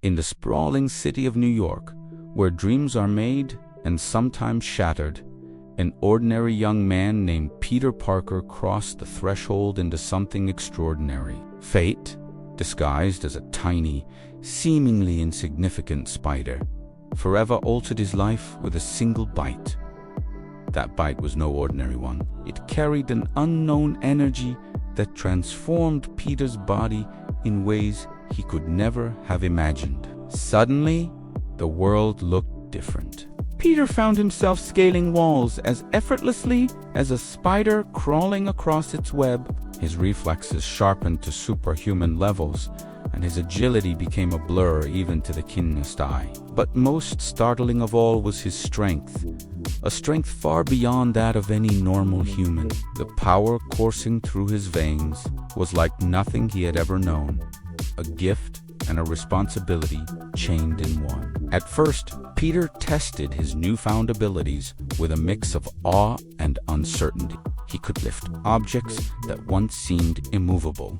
In the sprawling city of New York, where dreams are made and sometimes shattered, an ordinary young man named Peter Parker crossed the threshold into something extraordinary. Fate, disguised as a tiny, seemingly insignificant spider, forever altered his life with a single bite. That bite was no ordinary one. It carried an unknown energy that transformed Peter's body in ways he could never have imagined. Suddenly, the world looked different. Peter found himself scaling walls as effortlessly as a spider crawling across its web. His reflexes sharpened to superhuman levels, and his agility became a blur even to the keenest eye. But most startling of all was his strength, a strength far beyond that of any normal human. The power coursing through his veins was like nothing he had ever known, a gift and a responsibility chained in one. At first, Peter tested his newfound abilities with a mix of awe and uncertainty. He could lift objects that once seemed immovable,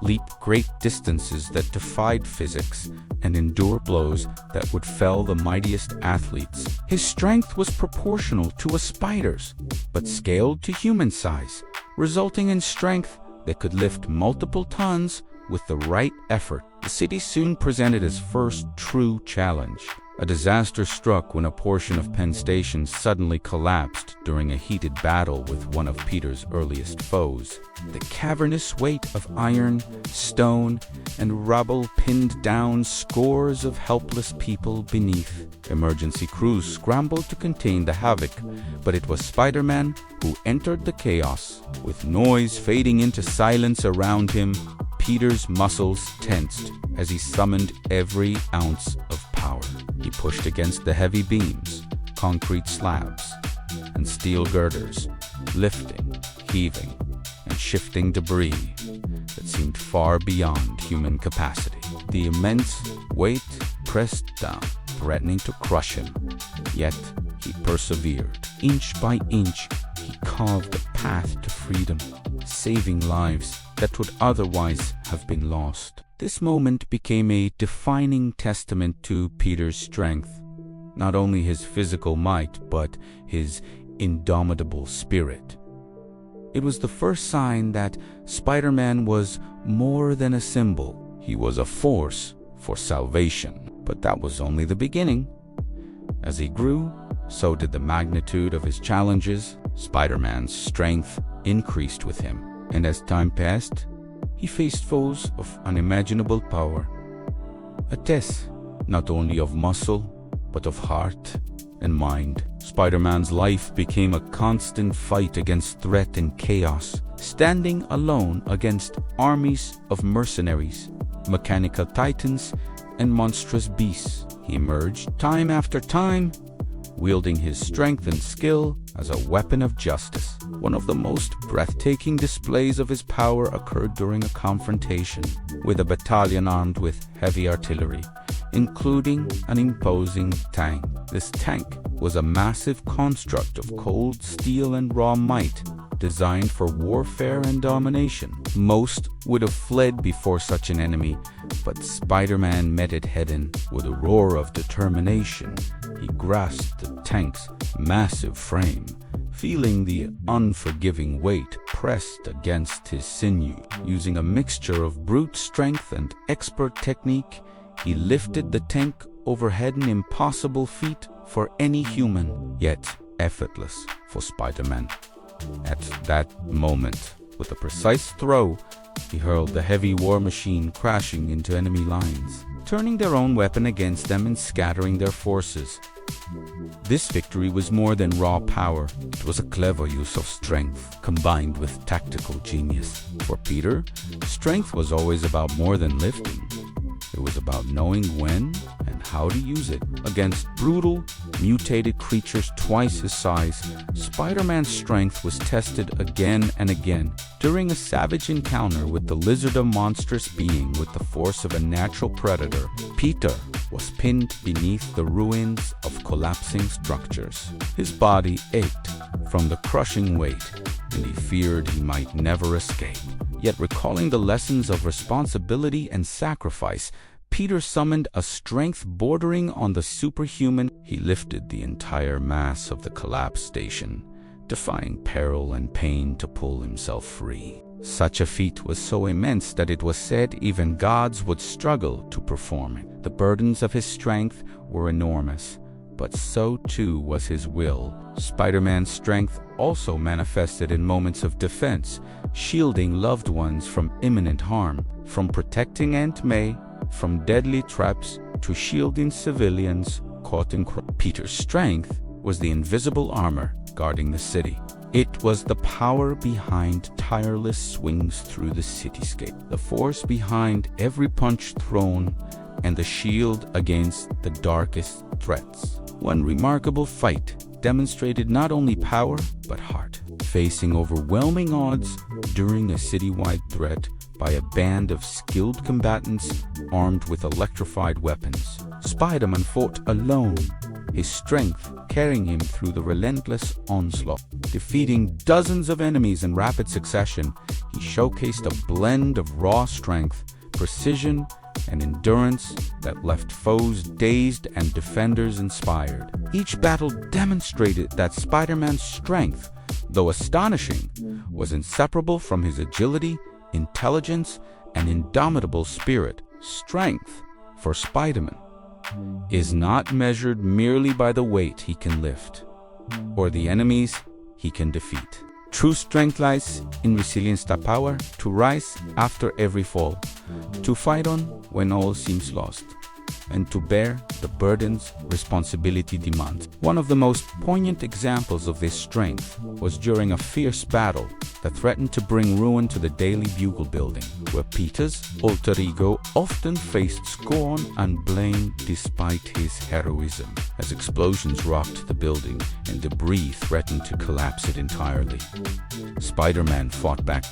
leap great distances that defied physics, and endure blows that would fell the mightiest athletes. His strength was proportional to a spider's, but scaled to human size, resulting in strength that could lift multiple tons with the right effort. The city soon presented its first true challenge. A disaster struck when a portion of Penn Station suddenly collapsed during a heated battle with one of Peter's earliest foes. The cavernous weight of iron, stone, and rubble pinned down scores of helpless people beneath. Emergency crews scrambled to contain the havoc, but it was Spider-Man who entered the chaos. With noise fading into silence around him, Peter's muscles tensed as he summoned every ounce of power. He pushed against the heavy beams, concrete slabs, and steel girders, lifting, heaving, and shifting debris that seemed far beyond human capacity. The immense weight pressed down, threatening to crush him, yet he persevered. Inch by inch, he carved a path to freedom, saving lives that would otherwise have been lost. This moment became a defining testament to Peter's strength, not only his physical might, but his indomitable spirit. It was the first sign that Spider-Man was more than a symbol. He was a force for salvation. But that was only the beginning. As he grew, so did the magnitude of his challenges. Spider-Man's strength increased with him, and as time passed, he faced foes of unimaginable power. A test not only of muscle, but of heart and mind. Spider-Man's life became a constant fight against threat and chaos, standing alone against armies of mercenaries, mechanical titans, and monstrous beasts. He emerged time after time, wielding his strength and skill as a weapon of justice. One of the most breathtaking displays of his power occurred during a confrontation with a battalion armed with heavy artillery, including an imposing tank. This tank was a massive construct of cold steel and raw might, designed for warfare and domination. Most would have fled before such an enemy, but Spider-Man met it head-on. With a roar of determination, he grasped the tank's massive frame, feeling the unforgiving weight pressed against his sinew. Using a mixture of brute strength and expert technique, he lifted the tank overhead, an impossible feat for any human, yet effortless for Spider-Man. At that moment, with a precise throw, he hurled the heavy war machine crashing into enemy lines, turning their own weapon against them and scattering their forces. This victory was more than raw power. It was a clever use of strength combined with tactical genius. For Peter, strength was always about more than lifting. It was about knowing when and how to use it. Against brutal, mutated creatures twice his size, Spider-Man's strength was tested again and again. During a savage encounter with the lizard, a monstrous being with the force of a natural predator, Peter was pinned beneath the ruins of collapsing structures. His body ached from the crushing weight, and he feared he might never escape. Yet recalling the lessons of responsibility and sacrifice Peter summoned a strength bordering on the superhuman. He lifted the entire mass of the collapsed station, defying peril and pain to pull himself free. Such a feat was so immense that it was said even gods would struggle to perform it. The burdens of his strength were enormous, but so too was his will. Spider-Man's strength also manifested in moments of defense, shielding loved ones from imminent harm, from protecting Aunt May from deadly traps to shielding civilians caught in crime. Peter's strength was the invisible armor guarding the city. It was the power behind tireless swings through the cityscape, the force behind every punch thrown, and the shield against the darkest threats. One remarkable fight demonstrated not only power but heart. Facing overwhelming odds during a citywide threat by a band of skilled combatants armed with electrified weapons, Spider-Man fought alone, his strength carrying him through the relentless onslaught. Defeating dozens of enemies in rapid succession, he showcased a blend of raw strength, precision, and endurance that left foes dazed and defenders inspired. Each battle demonstrated that Spider-Man's strength, though astonishing, was inseparable from his agility, intelligence, and indomitable spirit. Strength, for Spider-Man, is not measured merely by the weight he can lift or the enemies he can defeat. True strength lies in resilience, the power to rise after every fall, to fight on when all seems lost, and to bear the burdens responsibility demands. One of the most poignant examples of this strength was during a fierce battle that threatened to bring ruin to the Daily Bugle building, where Peter's alter ego often faced scorn and blame despite his heroism, as explosions rocked the building and debris threatened to collapse it entirely. Spider-Man fought back,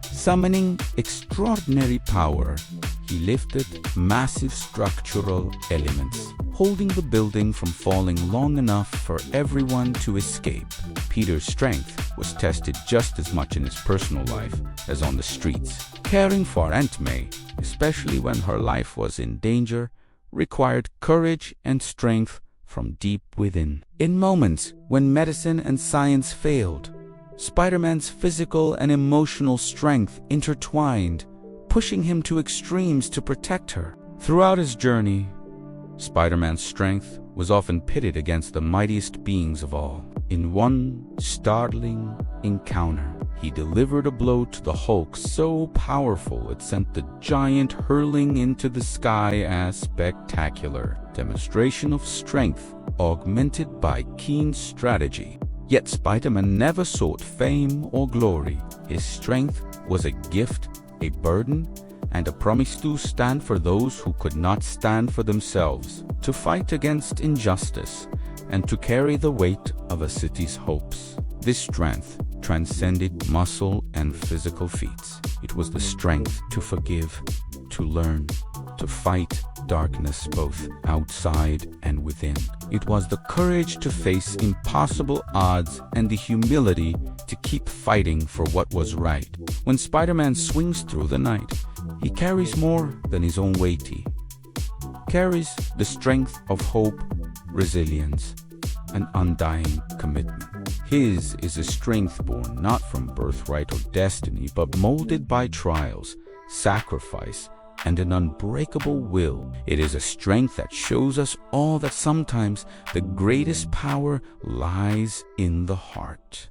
summoning extraordinary power. He lifted massive structural elements, holding the building from falling long enough for everyone to escape. Peter's strength was tested just as much in his personal life as on the streets. Caring for Aunt May, especially when her life was in danger, required courage and strength from deep within. In moments when medicine and science failed, Spider-Man's physical and emotional strength intertwined, pushing him to extremes to protect her. Throughout his journey, Spider-Man's strength was often pitted against the mightiest beings of all. In one startling encounter, he delivered a blow to the Hulk so powerful it sent the giant hurling into the sky. As spectacular demonstration of strength augmented by keen strategy. Yet Spider-Man never sought fame or glory. His strength was a gift, a burden, and a promise to stand for those who could not stand for themselves, to fight against injustice, and to carry the weight of a city's hopes. This strength transcended muscle and physical feats. It was the strength to forgive, to learn, to fight darkness both outside and within. It was the courage to face impossible odds and the humility to keep fighting for what was right. When Spider-Man swings through the night, he carries more than his own weight. He carries the strength of hope, resilience, and undying commitment. His is a strength born not from birthright or destiny, but molded by trials, sacrifice, and an unbreakable will. It is a strength that shows us all that sometimes the greatest power lies in the heart.